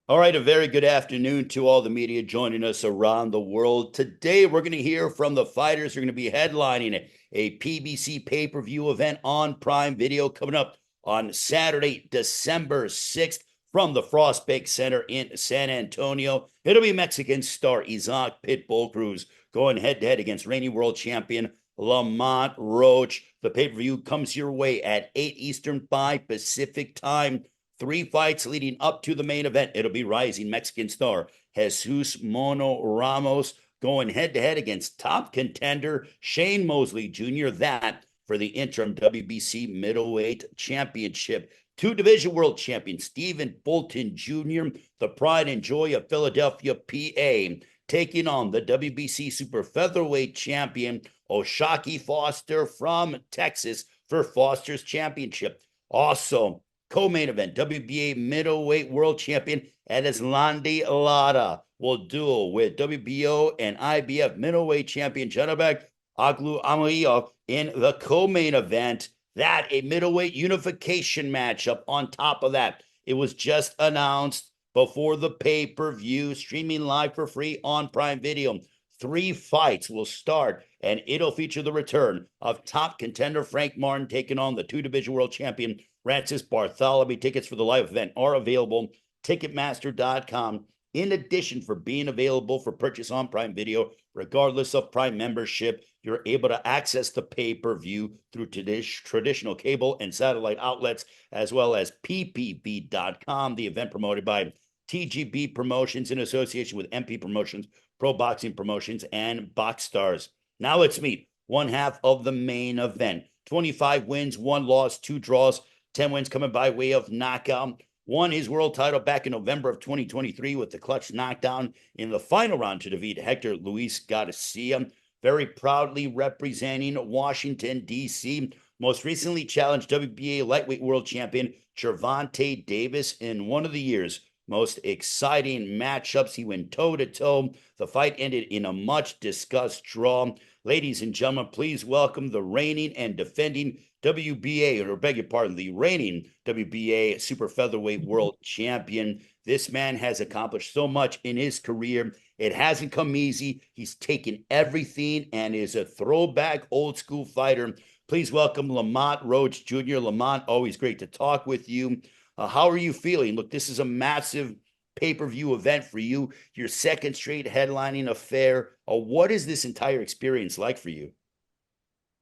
All right, a very good afternoon to all the media joining us around the world. Today, we're going to hear from the fighters who are going to be headlining a PBC pay-per-view event on Prime Video coming up on Saturday, December 6th from the Frostbake Center in San Antonio. It'll be Mexican star Isaac Pitbull Cruz going head-to-head against reigning world champion Lamont Roach. The pay-per-view comes your way at 8 Eastern, 5 Pacific time. 3 fights leading up to the main event. It'll be rising Mexican star Jesus Mono Ramos going head to head against top contender Shane Mosley Jr. That for the interim WBC middleweight championship. Two-division world champion Stephen Fulton Jr., the pride and joy of Philadelphia, PA, taking on the WBC super featherweight champion O'Shaquie Foster from Texas for Foster's championship. Also, co-main event, WBA middleweight world champion Erislandy Lara will duel with WBO and IBF middleweight champion Janabek Aglu Amayev in the co-main event. That a middleweight unification matchup on top of that. It was just announced before the pay-per-view, streaming live for free on Prime Video. 3 fights will start, and it'll feature the return of top contender Frank Martin taking on the two-division world champion Francis Bartholomew. Tickets for the live event are available Ticketmaster.com. In addition, for being available for purchase on Prime Video, regardless of Prime membership, you're able to access the pay-per-view through traditional cable and satellite outlets, as well as ppv.com, the event promoted by TGB Promotions in association with MP Promotions, Pro Boxing Promotions, and Box Stars. Now let's meet one half of the main event. 25 wins, 1 loss, 2 draws, 10 wins coming by way of knockout. Won his world title back in November of 2023 with the clutch knockdown in the final round to defeat Hector Luis Garcia. Very proudly representing Washington, D.C. Most recently challenged WBA lightweight world champion Gervonta Davis in one of the year's most exciting matchups. He went toe-to-toe. The fight ended in a much-discussed draw. Ladies and gentlemen, please welcome the reigning and defending WBA, or beg your pardon, the reigning WBA super featherweight world champion. This man has accomplished so much in his career. It hasn't come easy. He's taken everything and is a throwback old school fighter. Please welcome Lamont Roach Jr. Lamont, always great to talk with you. How are you feeling? Look, this is a massive pay-per-view event for you, your second straight headlining affair. What is this entire experience like for you?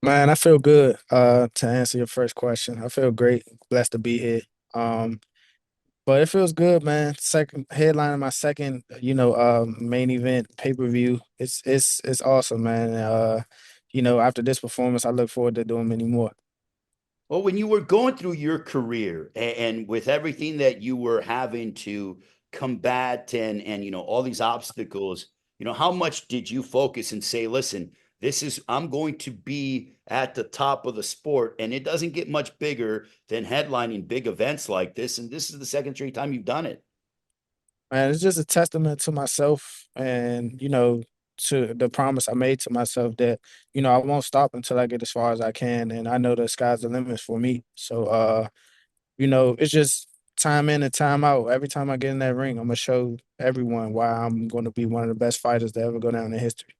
Man, I feel good. To answer your first question, I feel great, blessed to be here. Um, but it feels good, man. Second headlining my second, main event pay-per-view. It's awesome, man. After this performance, I look forward to doing many more. Well, when you were going through your career and with everything that you were having to combat and all these obstacles, how much did you focus and say, listen, this is I'm going to be at the top of the sport, and it doesn't get much bigger than headlining big events like this, and this is the second straight time you've done it. Man, it's just a testament to myself and, to the promise I made to myself that, I won't stop until I get as far as I can. And I know the sky's the limit for me. So, it's just time in and time out. Every time I get in that ring, I'm gonna show everyone why I'm gonna be one of the best fighters to ever go down in history.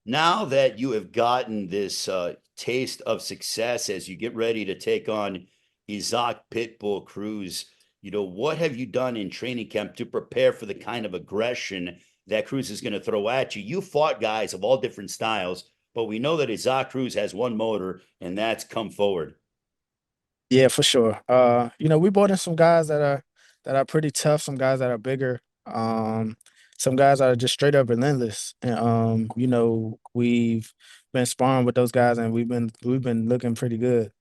Now that you have gotten this taste of success as you get ready to take on Isaac Pitbull Cruz, what have you done in training camp to prepare for the kind of aggression that Cruz is going to throw at you? You fought guys of all different styles, but we know that Isaac Cruz has one motor, and that's come forward. Yeah, for sure. We brought in some guys that are pretty tough, some guys that are bigger, some guys that are just straight up relentless. And we've been sparring with those guys and we've been looking pretty good.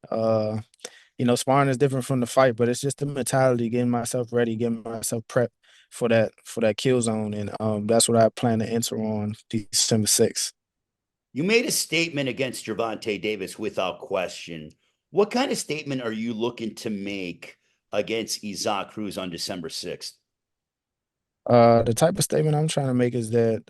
Sparring is different from the fight, but it's just the mentality, getting myself ready, getting myself prepped for that kill zone. And that's what I plan to enter on December 6th. You made a statement against Gervonta Davis without question. What kind of statement are you looking to make against Isaac Cruz on December 6th? The type of statement I'm trying to make is that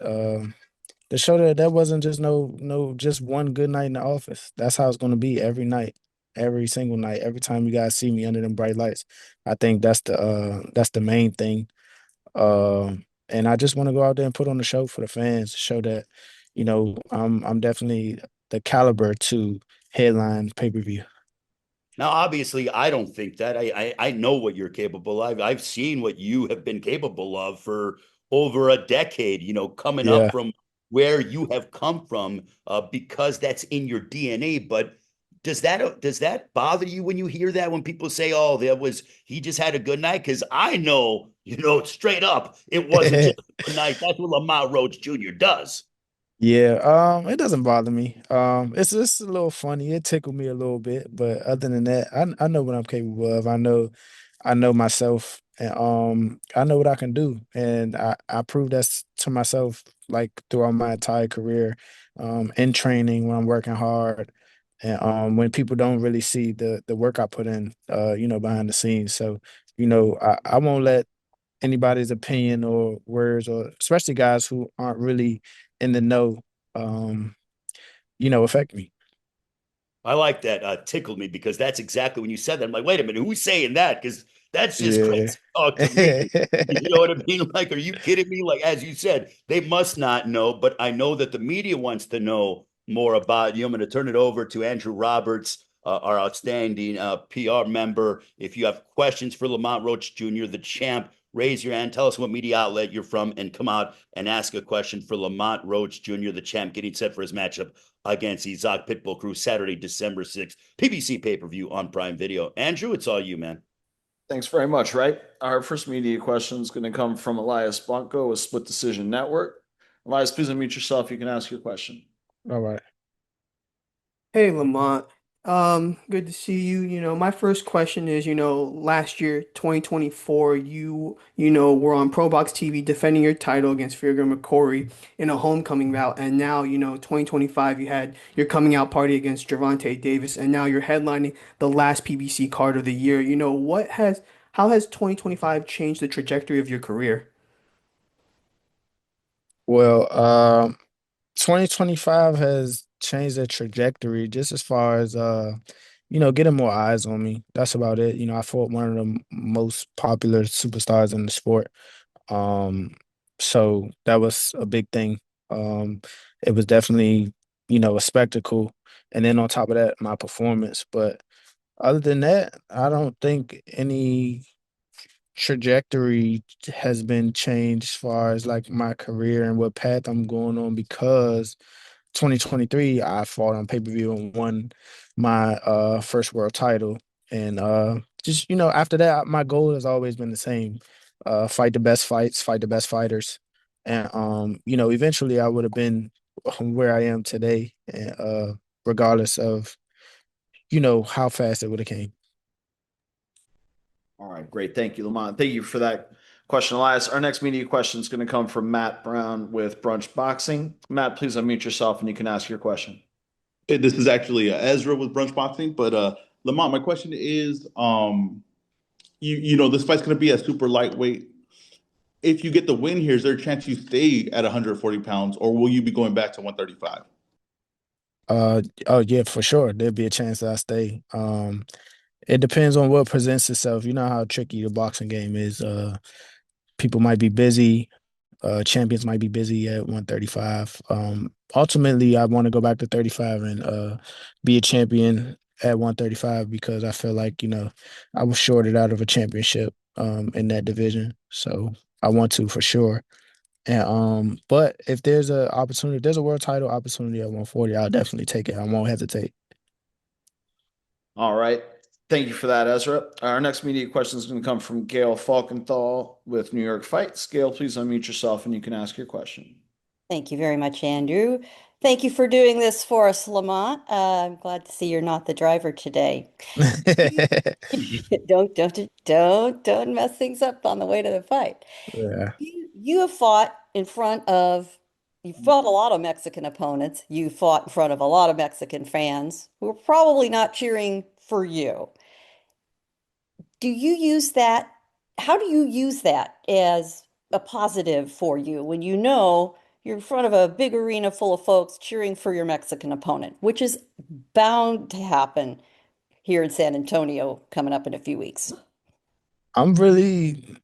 to show that that wasn't just no just one good night in the office. That's how it's gonna be every night, every single night, every time you guys see me under them bright lights. I think that's the main thing. And I just want to go out there and put on the show for the fans, show that, I'm definitely the caliber to headline pay-per-view. Now, obviously, I don't think that. I know what you're capable of. I've seen what you have been capable of for over a decade, coming up Yeah. from where you have come from, because that's in your DNA. But does that bother you when you hear that, when people say, "Oh, he just had a good night"? Because I know, straight up, it wasn't just a good night. That's what Lamont Roach Jr. does. Yeah, it doesn't bother me. It's just a little funny. It tickled me a little bit, but other than that, I know what I'm capable of. I know myself, and I know what I can do, and I prove that to myself like throughout my entire career, in training when I'm working hard, and when people don't really see the work I put in, behind the scenes. So, I won't let anybody's opinion or words, or especially guys who aren't really in the know, um, affect me. I like that. Tickled me, because that's exactly when you said that. I'm like, wait a minute, who's saying that? Because that's just Yeah. crazy talk to me. You know what I mean? Like, are you kidding me? Like, as you said, they must not know, but I know that the media wants to know more about you. I'm going to turn it over to Andrew Roberts, our outstanding PR member. If you have questions for Lamont Roach Jr., the champ, raise your hand. Tell us what media outlet you're from, and come out and ask a question for Lamont Roach Jr., the champ, getting set for his matchup against Isaac Pitbull Cruz Saturday, December 6th. PBC pay-per-view on Prime Video. Andrew, it's all you, man. Thanks very much, right? Our first media question is going to come from Elias Blanco with Split Decision Network. Elias, please unmute yourself. You can ask your question. All right. Hey Lamont, good to see you. My first question is, last year, 2024, were on Pro Box TV defending your title against Figure McCory in a homecoming bout, and now, 2025, you had your coming out party against Gervonta Davis, and now you're headlining the last PBC card of the year. How has 2025 changed the trajectory of your career? Well, 2025 has changed the trajectory just as far as getting more eyes on me. That's about it. I fought one of the most popular superstars in the sport. Um, so that was a big thing. Um, it was definitely, a spectacle. And then on top of that, my performance. But other than that, I don't think any trajectory has been changed as far as like my career and what path I'm going on, because 2023 I fought on pay-per-view and won my first world title. And just after that, my goal has always been the same. Fight the best fights, fight the best fighters. And eventually I would have been where I am today, regardless of how fast it would have came. All right, great. Thank you, Lamont. Thank you for that question, Elias. Our next media question is going to come from Matt Brown with Brunch Boxing. Matt, please unmute yourself and you can ask your question. This is actually Ezra with Brunch Boxing, but Lamont, my question is, this fight's going to be a super lightweight. If you get the win here, is there a chance you stay at 140 pounds, or will you be going back to 135? Oh yeah, for sure. There'd be a chance that I stay. It depends on what presents itself. You know how tricky the boxing game is. People might be busy. Champions might be busy at 135. Ultimately, I want to go back to 35 and be a champion at 135, because I feel like, I was shorted out of a championship in that division. So I want to, for sure. And but if there's a opportunity, if there's a world title opportunity at 140, I'll definitely take it. I won't hesitate. All right. Thank you for that, Ezra. Our next media question is going to come from Gail Falkenthal with New York Fights. Gail, please unmute yourself and you can ask your question. Thank you very much, Andrew. Thank you for doing this for us, Lamont. I'm glad to see you're not the driver today. Don't mess things up on the way to the fight. Yeah. You have fought you fought a lot of Mexican opponents. You fought in front of a lot of Mexican fans who are probably not cheering for you. Do you use that? How do you use that as a positive for you when you know you're in front of a big arena full of folks cheering for your Mexican opponent, which is bound to happen here in San Antonio coming up in a few weeks? I'm really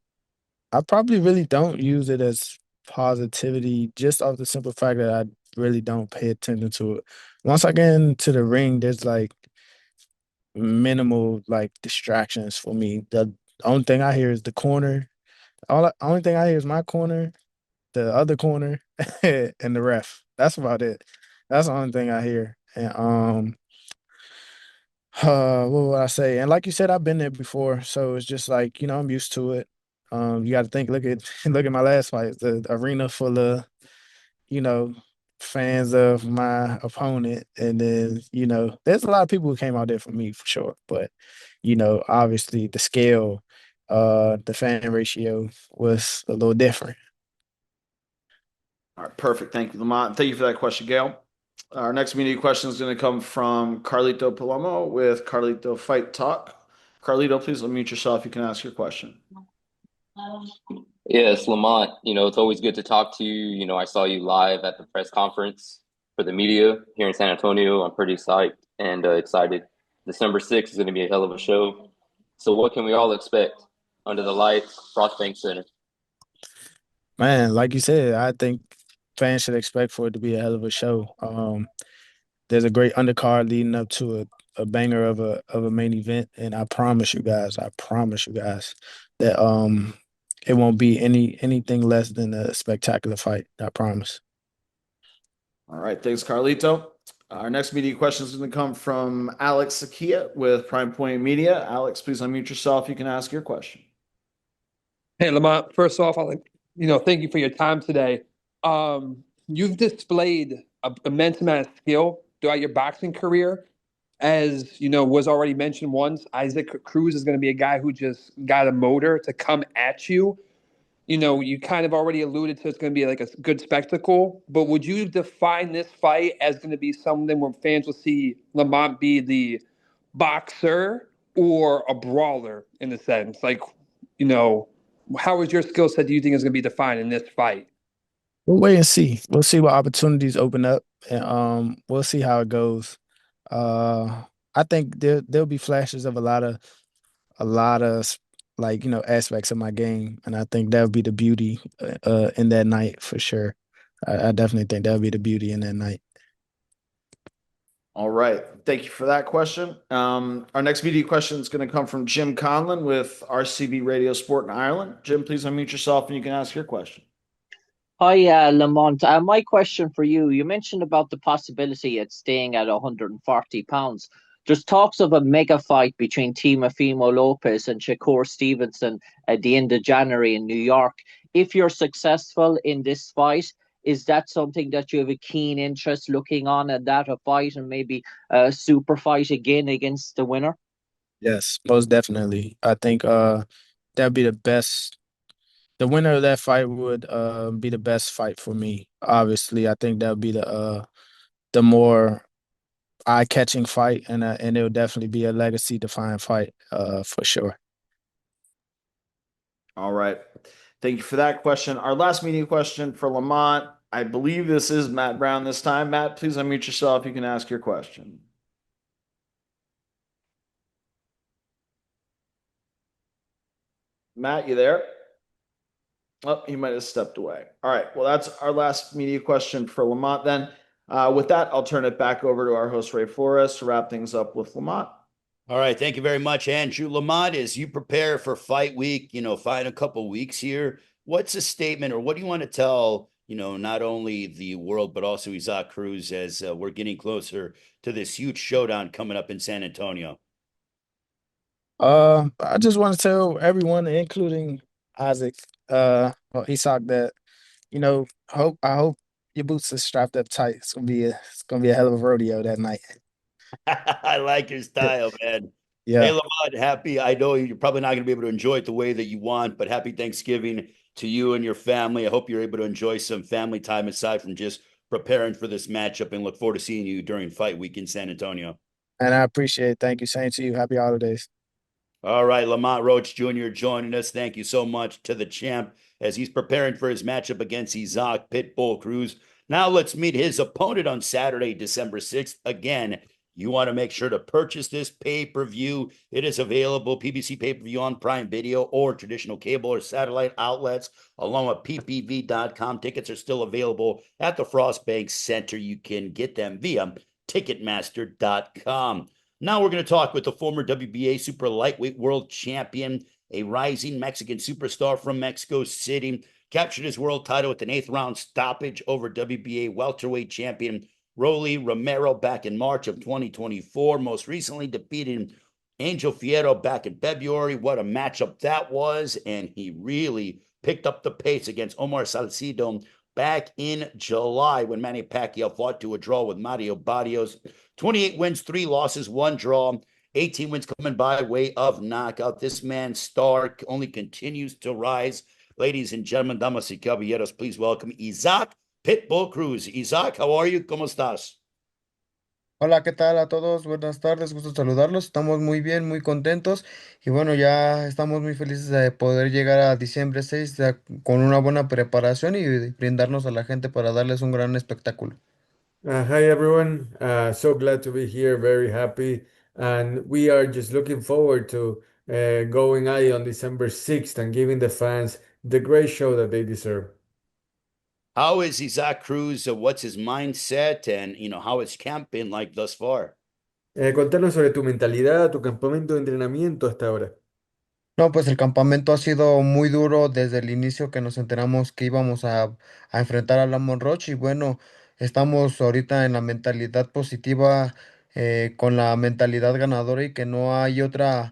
I probably really don't use it as positivity, just off the simple fact that I really don't pay attention to it. Once I get into the ring, there's like minimal like distractions for me. The only thing I hear is the corner. Only thing I hear is my corner, the other corner, and the ref. That's about it. That's the only thing I hear. And what would I say? And like you said, I've been there before, so it's just like, I'm used to it. You got to think. Look at look at my last fight, the arena full of, you know, fans of my opponent, and then there's a lot of people who came out there for me for sure. But obviously the scale, the fan ratio was a little different. All right, perfect. Thank you, Lamont. Thank you for that question, Gail. Our next media question is going to come from Carlito Palomo with Carlito Fight Talk. Carlito, please unmute yourself. You can ask your question. Yes, Lamont, it's always good to talk to you. I saw you live at the press conference for the media here in San Antonio. I'm pretty psyched and excited. December 6th is going to be a hell of a show. So what can we all expect under the lights, Bank Center? Man, like you said, I think fans should expect for it to be a hell of a show. There's a great undercard leading up to a banger of a main event, and I promise you guys that it won't be anything less than a spectacular fight. I promise. All right, thanks, Carlito. Our next media question is going to come from Alex Sakia with Prime Point Media. Alex, please unmute yourself. You can ask your question. Hey, Lamont, first off, thank you for your time today. You've displayed an immense amount of skill throughout your boxing career. As, was already mentioned once, Isaac Cruz is going to be a guy who just got a motor to come at you. You kind of already alluded to it's going to be like a good spectacle, but would you define this fight as going to be something where fans will see Lamont be the boxer or a brawler in a sense? Like, how is your skill set do you think is going to be defined in this fight? We'll wait and see. We'll see what opportunities open up, and we'll see how it goes. I think there'll be flashes of a lot of like aspects of my game, and I think that'll be the beauty in that night for sure. I definitely think that'll be the beauty in that night. All right, thank you for that question. Our next media question is going to come from Jim Conlon with RCB Radio Sport in Ireland. Jim, please unmute yourself and you can ask your question. Hi, Lamont. My question for you, you mentioned about the possibility at staying at 140 pounds. There's talks of a mega fight between Teofimo Lopez and Shakur Stevenson at the end of January in New York. If you're successful in this fight, is that something that you have a keen interest looking on at that, a fight and maybe a super fight again against the winner? Yes, most definitely. I think that'd be the best. The winner of that fight would be the best fight for me. Obviously, I think that would be the more eye-catching fight, and it would definitely be a legacy-defining fight for sure. All right. Thank you for that question. Our last media question for Lamont. I believe this is Matt Brown this time. Matt, please unmute yourself. You can ask your question. Matt, you there? Oh, he might have stepped away. All right. Well, that's our last media question for Lamont then. With that, I'll turn it back over to our host, Ray Flores, to wrap things up with Lamont. All right. Thank you very much, Andrew. Lamont, as you prepare for fight week, fight in a couple of weeks here, what's a statement or what do you want to tell, not only the world, but also Isaac Cruz as we're getting closer to this huge showdown coming up in San Antonio? I just want to tell everyone, including Isaac, Isaac, that I hope your boots are strapped up tight. It's gonna be a hell of a rodeo that night. I like your style, man. Yeah. Hey, Lamont, I know you're probably not going to be able to enjoy it the way that you want, but happy Thanksgiving to you and your family. I hope you're able to enjoy some family time aside from just preparing for this matchup, and look forward to seeing you during fight week in San Antonio. And I appreciate it. Thank you. Same to you. Happy holidays. All right, Lamont Roach Jr. joining us. Thank you so much to the champ as he's preparing for his matchup against Isaac Pitbull Cruz. Now let's meet his opponent on Saturday, December 6th. Again, you want to make sure to purchase this pay-per-view. It is available, PBC Pay-Per-View on Prime Video or traditional cable or satellite outlets, along with ppv.com. Tickets are still available at the Frost Bank Center. You can get them via Ticketmaster.com. Now we're going to talk with the former WBA super lightweight world champion, a rising Mexican superstar from Mexico City, captured his world title with an 8th round stoppage over WBA welterweight champion Rolly Romero back in March of 2024. Most recently defeated Angel Fierro back in February. What a matchup that was. And he really picked up the pace against Omar Salcido back in July when Manny Pacquiao fought to a draw with Mario Barrios. 28 wins, 3 losses, 1 draw, 18 wins coming by way of knockout. This man's star only continues to rise. Ladies and gentlemen, damas y caballeros, please welcome Isaac Pitbull Cruz. Isaac, how are you? ¿Cómo estás? Hola, ¿qué tal a todos? Buenas tardes, gusto saludarlos. Estamos muy bien, muy contentos y bueno, ya estamos muy felices de poder llegar a diciembre 6 con una buena preparación y brindarnos a la gente para darles un gran espectáculo. Hi everyone, so glad to be here, very happy, and we are just looking forward to going at it on December 6th and giving the fans the great show that they deserve. How is Isaac Cruz? What's his mindset? And, how has camp been like thus far? Contanos sobre tu mentalidad, tu campamento de entrenamiento hasta ahora. No, pues el campamento ha sido muy duro desde el inicio que nos enteramos que íbamos a enfrentar a Lamont Roach y bueno, estamos ahorita en la mentalidad positiva, con la mentalidad ganadora y que no hay otra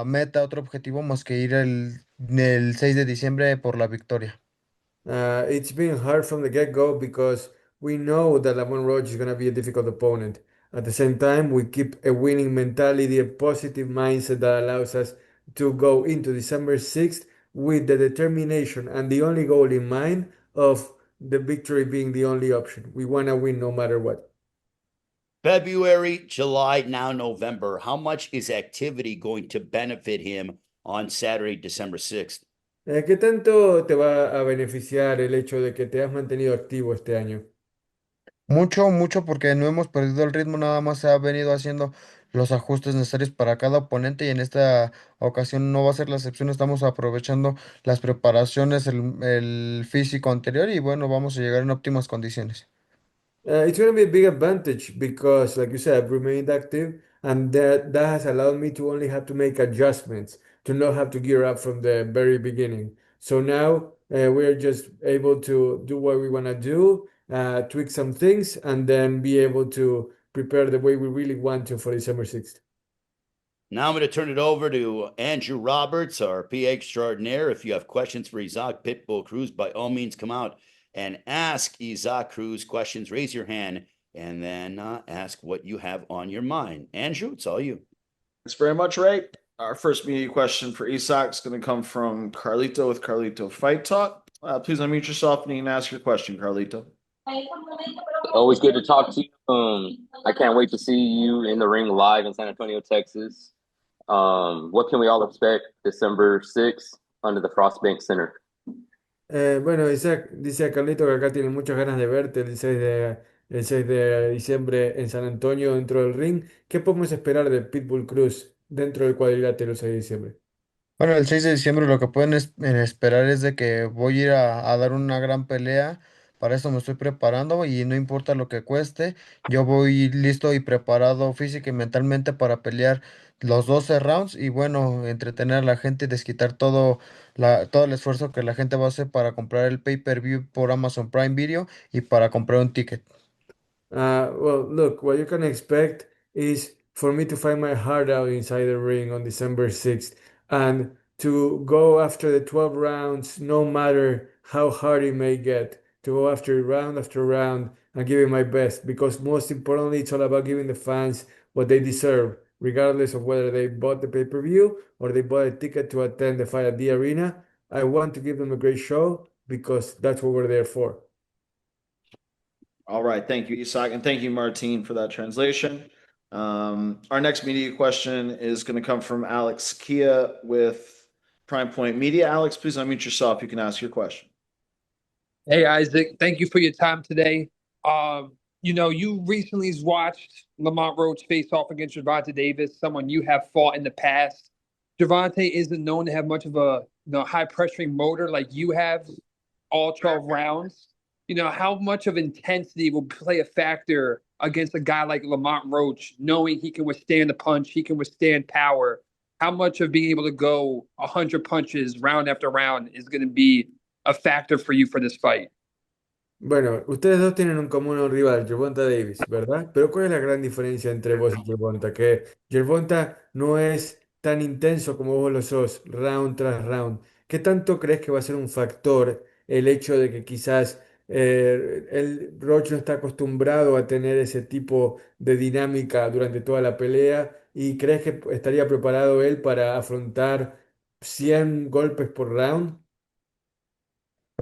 meta, otro objetivo más que ir el 6 de diciembre por la victoria. It's been hard from the get-go because we know that Lamont Roach is going to be a difficult opponent. At the same time, we keep a winning mentality, a positive mindset that allows us to go into December 6th with the determination and the only goal in mind of the victory being the only option. We want to win no matter what. February, July, now November. How much is activity going to benefit him on Saturday, December 6th? ¿Qué tanto te va a beneficiar el hecho de que te has mantenido activo este año? Mucho, mucho porque no hemos perdido el ritmo, nada más se ha venido haciendo los ajustes necesarios para cada oponente y en esta ocasión no va a ser la excepción, estamos aprovechando las preparaciones, el físico anterior y bueno, vamos a llegar en óptimas condiciones. It's going to be a big advantage because, like you said, I've remained active, and that has allowed me to only have to make adjustments, to not have to gear up from the very beginning. So now we're just able to do what we want to do, tweak some things, and then be able to prepare the way we really want to for December 6th. Now I'm going to turn it over to Andrew Roberts, our PA extraordinaire. If you have questions for Isaac Pitbull Cruz, by all means, come out and ask Isaac Cruz questions. Raise your hand and then ask what you have on your mind. Andrew, it's all you. Thanks very much, Ray. Our first media question for Isaac is going to come from Carlito with Carlito Fight Talk. Please unmute yourself and you can ask your question, Carlito. Always good to talk to you. I can't wait to see you in the ring live in San Antonio, Texas. What can we all expect December 6th under the Frost Bank Center? Bueno, Isaac dice a Carlito que acá tiene muchas ganas de verte el 6 de diciembre en San Antonio dentro del ring. ¿Qué podemos esperar de Pitbull Cruz dentro del cuadrilátero el 6 de diciembre? Bueno, el 6 de diciembre lo que pueden esperar es de que voy a ir a dar una gran pelea. Para eso me estoy preparando y no importa lo que cueste, yo voy listo y preparado física y mentalmente para pelear los 12 rounds y bueno, entretener a la gente y desquitar todo el esfuerzo que la gente va a hacer para comprar el pay-per-view por Amazon Prime Video y para comprar un ticket. Well, look, what you can expect is for me to find my heart out inside the ring on December 6th and to go after the 12 rounds, no matter how hard it may get, to go after round and give it my best. Because most importantly, it's all about giving the fans what they deserve, regardless of whether they bought the pay-per-view or they bought a ticket to attend the fight at the arena. I want to give them a great show because that's what we're there for. All right. Thank you, Isaac. And thank you, Martine, for that translation. Our next media question is going to come from Alex Kia with Prime Point Media. Alex, please unmute yourself. You can ask your question. Hey, Isaac. Thank you for your time today. You recently watched Lamont Roach face off against Gervonta Davis, someone you have fought in the past. Gervonta isn't known to have much of a high pressuring motor like you have all 12 rounds. How much of intensity will play a factor against a guy like Lamont Roach, knowing he can withstand the punch, he can withstand power? How much of being able to go 100 punches round after round is going to be a factor for you for this fight? Bueno, ustedes dos tienen un común rival, Gervonta Davis, ¿verdad? Pero ¿cuál es la gran diferencia entre vos y Gervonta? Que Gervonta no es tan intenso como vos lo sos, round tras round. ¿Qué tanto crees que va a ser un factor el hecho de que quizás el Roach no está acostumbrado a tener ese tipo de dinámica durante toda la pelea? ¿Y crees que estaría preparado él para afrontar 100 golpes por round?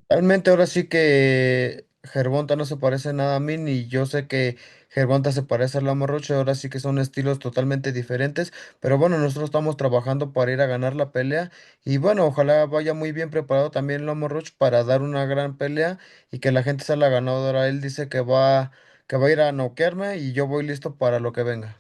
Realmente ahora sí que Gervonta no se parece nada a mí, ni yo sé que Gervonta se parece a Lamont Roach, ahora sí que son estilos totalmente diferentes, pero bueno, nosotros estamos trabajando para ir a ganar la pelea y bueno, ojalá vaya muy bien preparado también Lamont Roach para dar una gran pelea y que la gente sea la ganadora. Él dice que va a ir a noquearme y yo voy listo para lo que venga.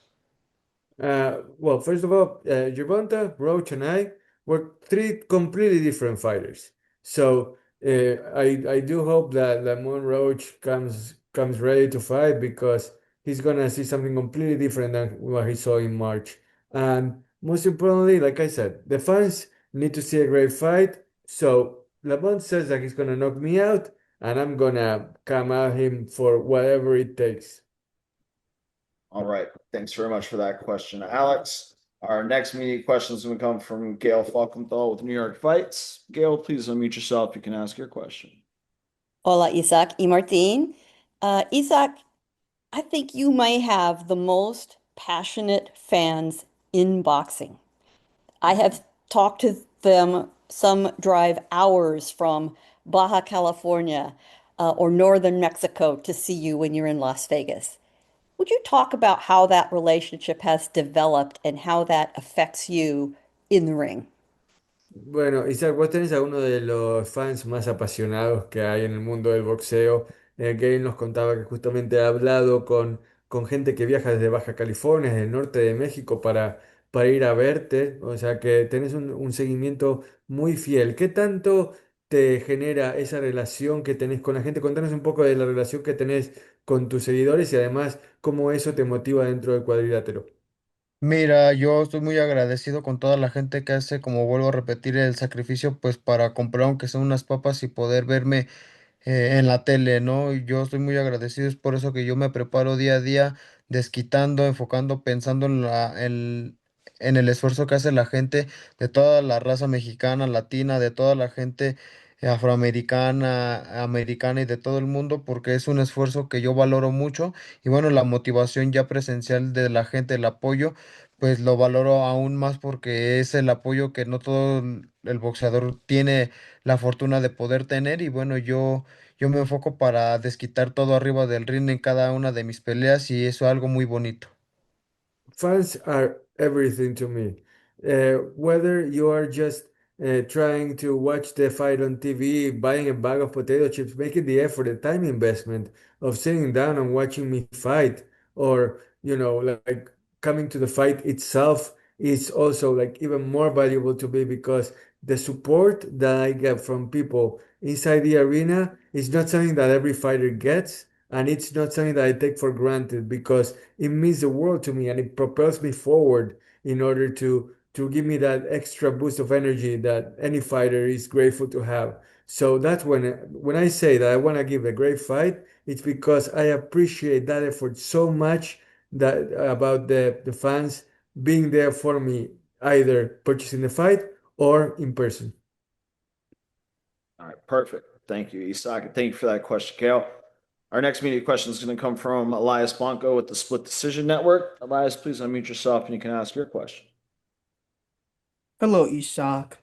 Well, first of all, Gervonta, Roach, and I were three completely different fighters. So I do hope that Lamont Roach comes ready to fight because he's gonna see something completely different than what he saw in March. And most importantly, like I said, the fans need to see a great fight. So Lamont says that he's gonna knock me out, and I'm gonna come at him for whatever it takes. All right. Thanks very much for that question, Alex. Our next media question is going to come from Gail Falkenthal with New York Fights. Gail, please unmute yourself. You can ask your question. Hola, Isaac y Martin. Isaac, I think you may have the most passionate fans in boxing. I have talked to them. Some drive hours from Baja California or northern Mexico to see you when you're in Las Vegas. Would you talk about how that relationship has developed and how that affects you in the ring? Bueno, Isaac, vos tenés a uno de los fans más apasionados que hay en el mundo del boxeo. Gale nos contaba que justamente ha hablado con gente que viaja desde Baja California, desde el norte de México, para ir a verte. O sea que tenés un seguimiento muy fiel. ¿Qué tanto te genera esa relación que tenés con la gente? Contanos un poco de la relación que tenés con tus seguidores y además cómo eso te motiva dentro del cuadrilátero. Mira, yo estoy muy agradecido con toda la gente que hace, como vuelvo a repetir, el sacrificio, pues para comprar aunque sea unas papas y poder verme en la tele, ¿no? Y yo estoy muy agradecido, es por eso que yo me preparo día a día, desquitando, enfocando, pensando en el esfuerzo que hace la gente de toda la raza mexicana, latina, de toda la gente afroamericana, americana y de todo el mundo, porque es un esfuerzo que yo valoro mucho y bueno, la motivación ya presencial de la gente, el apoyo, pues lo valoro aún más porque es el apoyo que no todo el boxeador tiene la fortuna de poder tener y bueno, yo me enfoco para desquitar todo arriba del ring en cada una de mis peleas y eso es algo muy bonito. Fans are everything to me. Whether you are just trying to watch the fight on TV, buying a bag of potato chips, making the effort, the time investment of sitting down and watching me fight, or like coming to the fight itself is also like even more valuable to me because the support that I get from people inside the arena is not something that every fighter gets, and it's not something that I take for granted because it means the world to me and it propels me forward in order to give me that extra boost of energy that any fighter is grateful to have. So that's when I say that I want to give a great fight, it's because I appreciate that effort so much that about the fans being there for me, either purchasing the fight or in person. All right, perfect. Thank you, Isak. And thank you for that question, Gail. Our next media question is going to come from Elias Blanco with the Split Decision Network. Elias, please unmute yourself and you can ask your question. Hello, Ishak.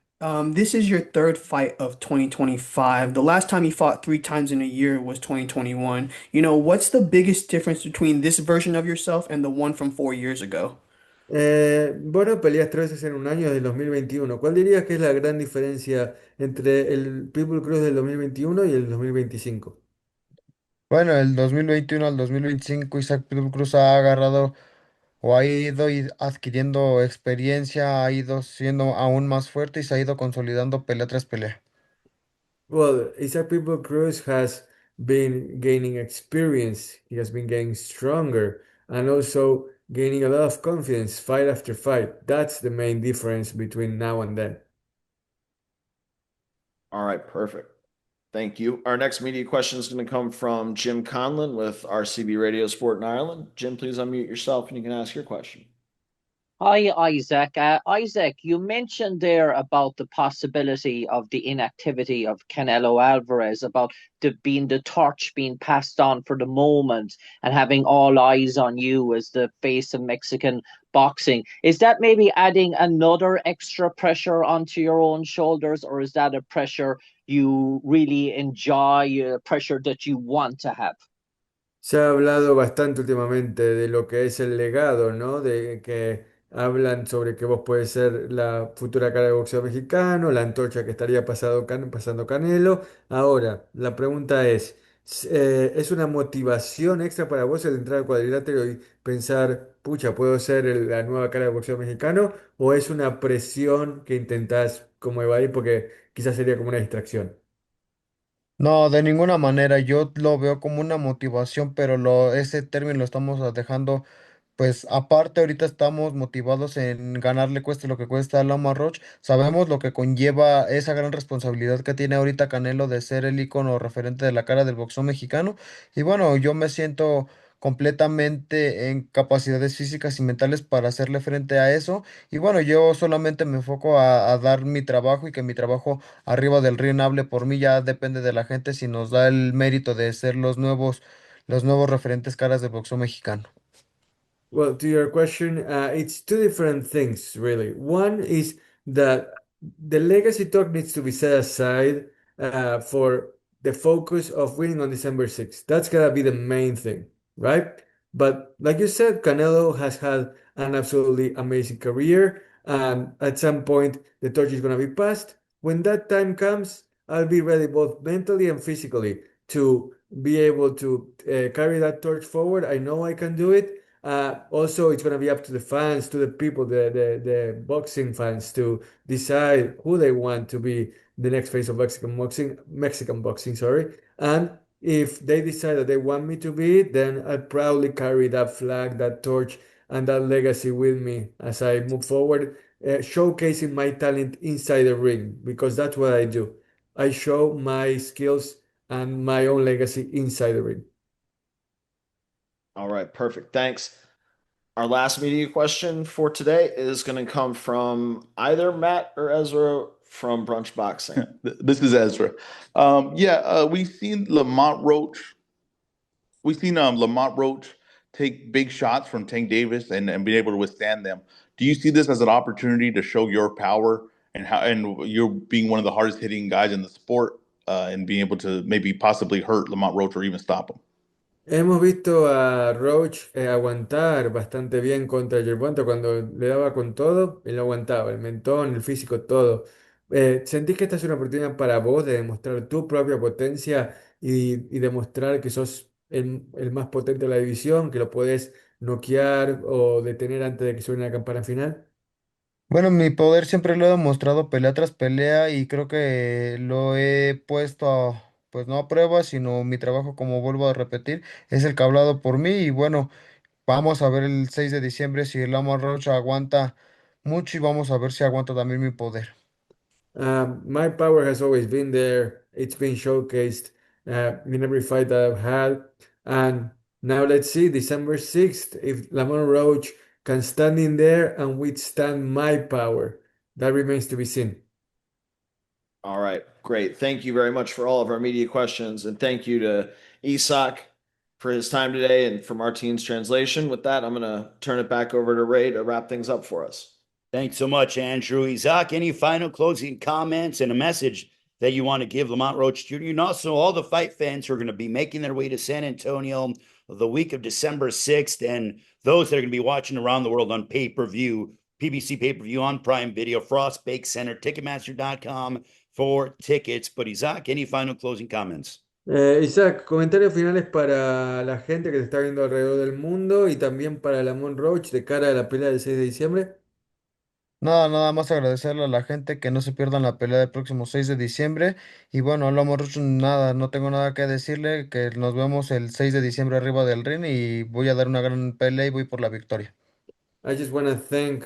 This is your third fight of 2025. The last time you fought three times in a year was 2021. What's the biggest difference between this version of yourself and the one from 4 years ago? Bueno, peleas tres veces en un año del 2021. ¿Cuál dirías que es la gran diferencia entre el Pitbull Cruz del 2021 y el 2025? Bueno, el 2021 al 2025 Isaac Pitbull Cruz ha agarrado o ha ido adquiriendo experiencia, ha ido siendo aún más fuerte y se ha ido consolidando pelea tras pelea. Well, Isaac People Cruz has been gaining experience. He has been getting stronger and also gaining a lot of confidence fight after fight. That's the main difference between now and then. All right, perfect. Thank you. Our next media question is going to come from Jim Conlon with RCB Radio Sport in Ireland. Jim, please unmute yourself and you can ask your question. Hi, Isaac. Isaac, you mentioned there about the possibility of the inactivity of Canelo Alvarez, about the torch being passed on for the moment and having all eyes on you as the face of Mexican boxing. Is that maybe adding another extra pressure onto your own shoulders, or is that a pressure you really enjoy, a pressure that you want to have? Se ha hablado bastante últimamente de lo que es el legado, ¿no? De que hablan sobre que vos puedes ser la futura cara de boxeo mexicano, la antorcha que estaría pasando Canelo. Ahora, la pregunta ¿es una motivación extra para vos el entrar al cuadrilátero y pensar, pucha, puedo ser la nueva cara de boxeo mexicano? ¿O es una presión que intentás como evadir porque quizás sería como una distracción? No, de ninguna manera. Yo lo veo como una motivación, pero ese término lo estamos dejando. Pues aparte, ahorita estamos motivados en ganarle cueste lo que cuesta a Lamont Roach. Sabemos lo que conlleva esa gran responsabilidad que tiene ahorita Canelo de ser el ícono referente de la cara del boxeo mexicano. Y bueno, yo me siento completamente en capacidades físicas y mentales para hacerle frente a eso. Y bueno, yo solamente me enfoco a dar mi trabajo y que mi trabajo arriba del ring hable por mí. Ya depende de la gente si nos da el mérito de ser los nuevos referentes caras del boxeo mexicano. Well, to your question, it's two different things, really. One is that the legacy talk needs to be set aside for the focus of winning on December 6th. That's gonna be the main thing, right? But like you said, Canelo has had an absolutely amazing career, and at some point, the torch is gonna be passed. When that time comes, I'll be ready both mentally and physically to be able to carry that torch forward. I know I can do it. Also, it's going to be up to the fans, to the people, the boxing fans to decide who they want to be the next face of Mexican boxing, sorry. And if they decide that they want me to be it, then I'll proudly carry that flag, that torch, and that legacy with me as I move forward, showcasing my talent inside the ring, because that's what I do. I show my skills and my own legacy inside the ring. All right, perfect. Thanks. Our last media question for today is going to come from either Matt or Ezra from Brunch Boxing. This is Ezra. We've seen Lamont Roach. We've seen Lamont Roach take big shots from Tank Davis and be able to withstand them. Do you see this as an opportunity to show your power and you're being one of the hardest hitting guys in the sport and being able to maybe possibly hurt Lamont Roach or even stop him? Hemos visto a Roach aguantar bastante bien contra Gervonta cuando le daba con todo, él aguantaba, el mentón, el físico, todo. ¿Sentís que esta es una oportunidad para vos de demostrar tu propia potencia y demostrar que sos el más potente de la división, que lo podés noquear o detener antes de que suene la campana final? Bueno, mi poder siempre lo he demostrado pelea tras pelea y creo que lo he puesto pues no a prueba, sino mi trabajo, como vuelvo a repetir, es el que ha hablado por mí y bueno, vamos a ver el 6 de diciembre si el Lamont Roach aguanta mucho y vamos a ver si aguanta también mi poder. My power has always been there. It's been showcased in every fight that I've had. And now let's see, December 6th, if Lamont Roach can stand in there and withstand my power. That remains to be seen. All right, great. Thank you very much for all of our media questions. And thank you to Isak for his time today and for Martine's translation. With that, I'm going to turn it back over to Ray to wrap things up for us. Thanks so much, Andrew. Isaac, any final closing comments and a message that you want to give Lamont Roach Jr. and also all the fight fans who are going to be making their way to San Antonio the week of December 6th and those that are going to be watching around the world on pay-per-view, PBC Pay-Per-View on Prime Video, Frost Bake Center, Ticketmaster.com for tickets. But Isaac, any final closing comments? Isaac, comentarios finales para la gente que te está viendo alrededor del mundo y también para Lamont Roach de cara a la pelea del 6 de diciembre. Nada más agradecerle a la gente que no se pierdan la pelea del próximo 6 de diciembre. Y bueno, nada, no tengo nada que decirle, que nos vemos el 6 de diciembre arriba del ring y voy a dar una gran pelea y voy por la victoria. I just want to thank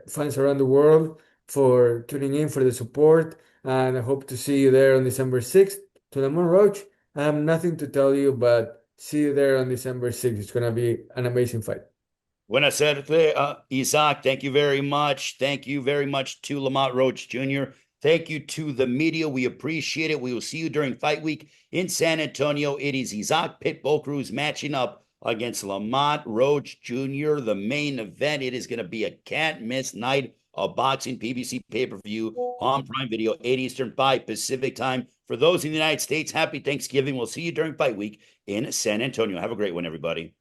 fans around the world for tuning in for the support, and I hope to see you there on December 6th. To Lamont Roach, I have nothing to tell you, but see you there on December 6th. It's going to be an amazing fight. Buenas suerte, Isaac. Thank you very much. Thank you very much to Lamont Roach Jr. Thank you to the media. We appreciate it. We will see you during fight week in San Antonio. It is Isaac Pitbull Cruz matching up against Lamont Roach Jr. The main event. It is going to be a can't miss night of boxing. PBC pay-per-view on Prime Video, 8 Eastern, 5 Pacific time. For those in the United States, happy Thanksgiving. We'll see you during fight week in San Antonio. Have a great one, everybody.